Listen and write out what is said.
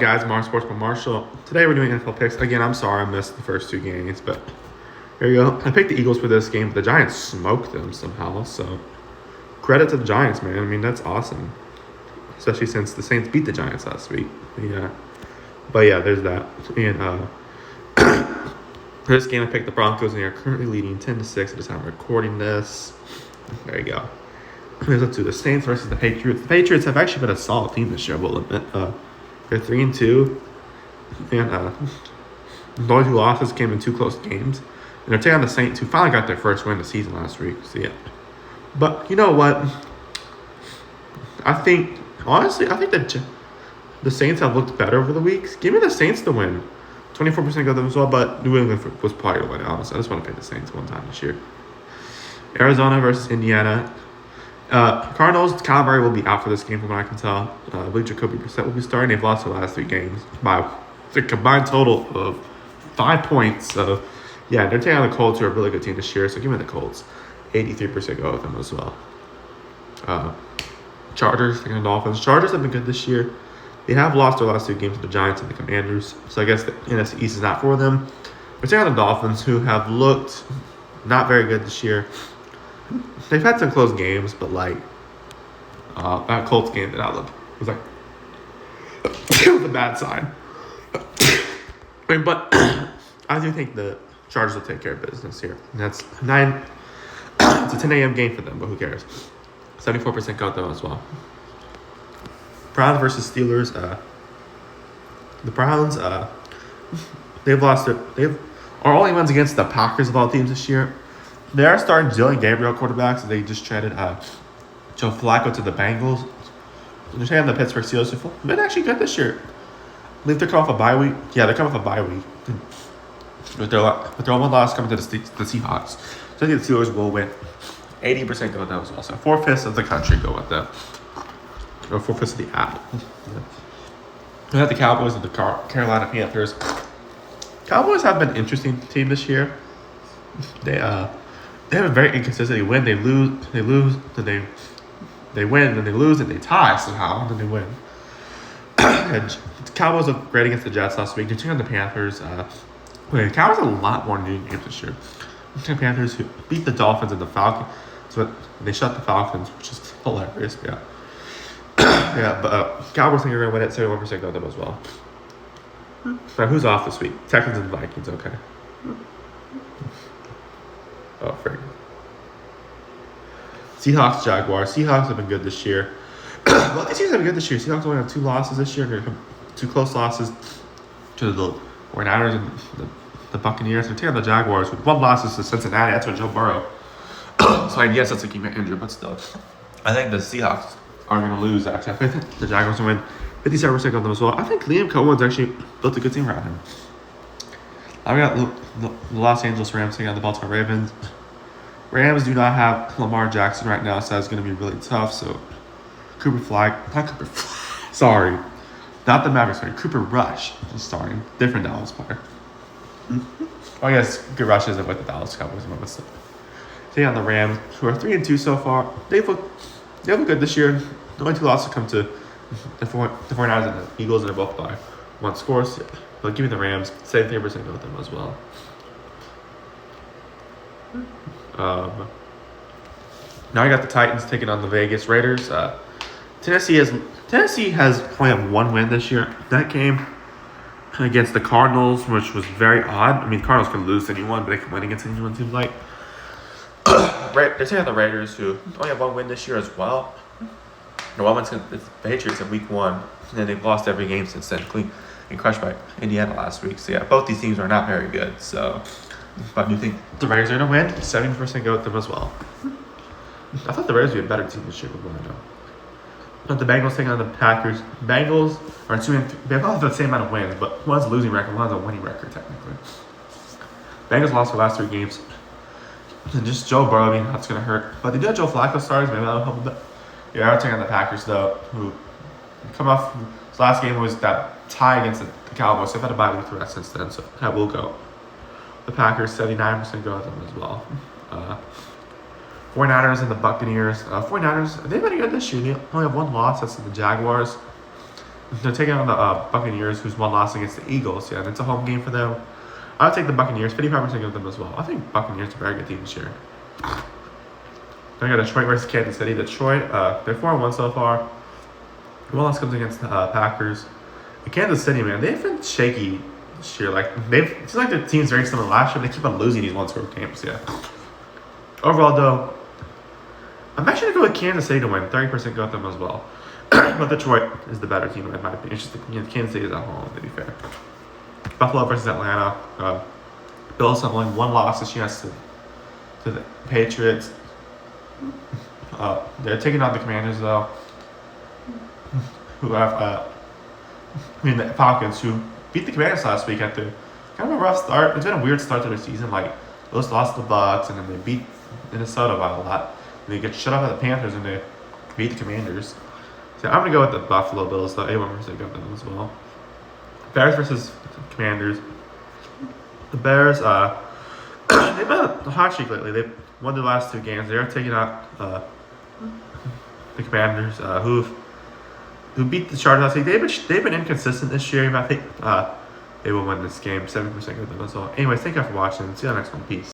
Guys, Mark Sports by Marshall. Today we're doing NFL picks. Again, I'm sorry I missed the first two games, but here you go. I picked the Eagles for this game, but the Giants smoked them somehow. So credit to the Giants, man. I mean, that's awesome, especially since the Saints beat the Giants last week. Yeah, but yeah, there's that. And for this game, I picked the Broncos, and they are currently leading 10-6 at the time of recording this. There you go. Let's do the Saints versus the Patriots. The Patriots have actually been a solid team this year, I will admit. They're 3-2, and the only two losses came in two close games. And they're taking on the Saints, who finally got their first win of the season last week. So yeah, but you know what? I think that the Saints have looked better over the weeks. Give me the Saints to win. 24% got them as well, but New England was probably to win. Honestly, I just want to pick the Saints one time this year. Arizona versus Indiana. Cardinals, Kyler Murray will be out for this game from what I can tell. I believe Jacoby Brissett will be starting. They've lost their last three games by a combined total of 5 points. So, yeah, they're taking on the Colts, who are a really good team this year. So, give me the Colts. 83% go with them as well. Chargers, taking the Dolphins. Chargers have been good this year. They have lost their last two games to the Giants and the Commanders. So, I guess the NFC East is not for them. They're taking on the Dolphins, who have looked not very good this year. They've had some close games, but that Colts game that I looked was like it was a bad sign. But I do think the Chargers will take care of business here. And that's 9. It's a 10 a.m. game for them, but who cares? 74% got them as well. Browns versus Steelers. The Browns, they've lost they've are only wins against the Packers of all teams this year. They are starting Dylan Gabriel quarterbacks. So they just traded Joe Flacco to the Bengals. They're taking the Pittsburgh Steelers. They've been actually good this year. I believe they're coming off a bye week. Yeah, they're coming off a bye week. With their one loss coming to the Seahawks. So I think the Steelers will win. 80% go with them as well. So 4/5 of the country go with them. Or 4/5 of the app. We have the Cowboys and the Carolina Panthers. Cowboys have been an interesting team this year. They have a very inconsistent. They win, they lose, then they win, then they lose, and they tie somehow, and then they win. And the Cowboys looked great against the Jets last week. They're taking on the Panthers. The Cowboys have a lot more new games this year. The Panthers who beat the Dolphins and the Falcons, so they shut the Falcons, which is hilarious. Yeah, yeah. But Cowboys think they're gonna win it. 71% go them as well. Now who's off this week? Texans and Vikings. Okay. Oh, frig. Seahawks, Jaguars. Seahawks have been good this year. Well, these teams have been good this year. Seahawks only have 2 losses this year. 2 close losses to the 49ers and the Buccaneers. They're taking the Jaguars with 1 loss to Cincinnati. That's with Joe Burrow. So, yes, that's a key injury, but still. I think the Seahawks are going to lose, actually. I think the Jaguars will win 57% of them as well. I think Liam Cohen's actually built a good team around him. I've got the Los Angeles Rams taking on the Baltimore Ravens. Rams do not have Lamar Jackson right now, so that's going to be really tough. So, Cooper Rush is starting. Different Dallas player. I guess Cooper Rush isn't with the Dallas Cowboys, but still. Taking on the Rams, who are 3-2 so far. They've looked good this year. The only 2 losses come to the 49ers and the Eagles, and they're both by 1 score. So, but give me the Rams. 73% go with them as well. Now I got the Titans taking on the Vegas Raiders. Tennessee has only have 1 win this year. That game against the Cardinals, which was very odd. I mean, the Cardinals can lose to anyone, but they can win against anyone, it seems like. They're taking on the Raiders, who only have 1 win this year as well. The one wins against the Patriots in week 1, and then they've lost every game since then, and crushed by Indiana last week. So yeah, both these teams are not very good. So, but I do think the Raiders are going to win. 70% go with them as well. I thought the Raiders would be a better team this year, but I know. But the Bengals taking on the Packers. Bengals are 2-3. They both have the same amount of wins, but one's a losing record, one's a winning record technically. Bengals lost their last 3 games. And just Joe Burrow, I mean, that's going to hurt. But they do have Joe Flacco starters. Maybe that'll help a bit. Yeah, I'm taking on the Packers, though, who come off. His last game was that tie against the Cowboys. They've had a bye week through that since then, so that will go. The Packers, 79% go with them as well. 49ers and the Buccaneers. 49ers, they've been good this year. They only have 1 loss. That's to the Jaguars. They're taking on the Buccaneers, who's one loss against the Eagles. Yeah, and it's a home game for them. I would take the Buccaneers. 55% of them as well. I think Buccaneers are a very good team this year. Then I got Detroit versus Kansas City. Detroit, they're 4-1 so far. One loss comes against the Packers. And Kansas City, man, they've been shaky this year. Like it seems like their team's very similar to last year, but they keep on losing these one-score games. Yeah. Overall, though, I'm actually gonna go with Kansas City to win. 30% go with them as well. But Detroit is the better team in my opinion. It's just Kansas City is at home, to be fair. Buffalo versus Atlanta. Bills have only one loss this year to the Patriots. They're taking on the Commanders though, who have the Falcons, who beat the Commanders last week after kind of a rough start. It's been a weird start to the season. Like they lost the Bucks, and then they beat Minnesota by a lot. And they get shut up by the Panthers, and they beat the Commanders. So I'm gonna go with the Buffalo Bills though. 81% got them as well. Bears versus Commanders. The Bears, they've been a hot streak lately. They've won their last two games. They're taking out the Commanders, who beat the Chargers last week. They've been inconsistent this year. I think they will win this game. 7% of them as well. Anyways, thank you for watching. See you on the next one. Peace.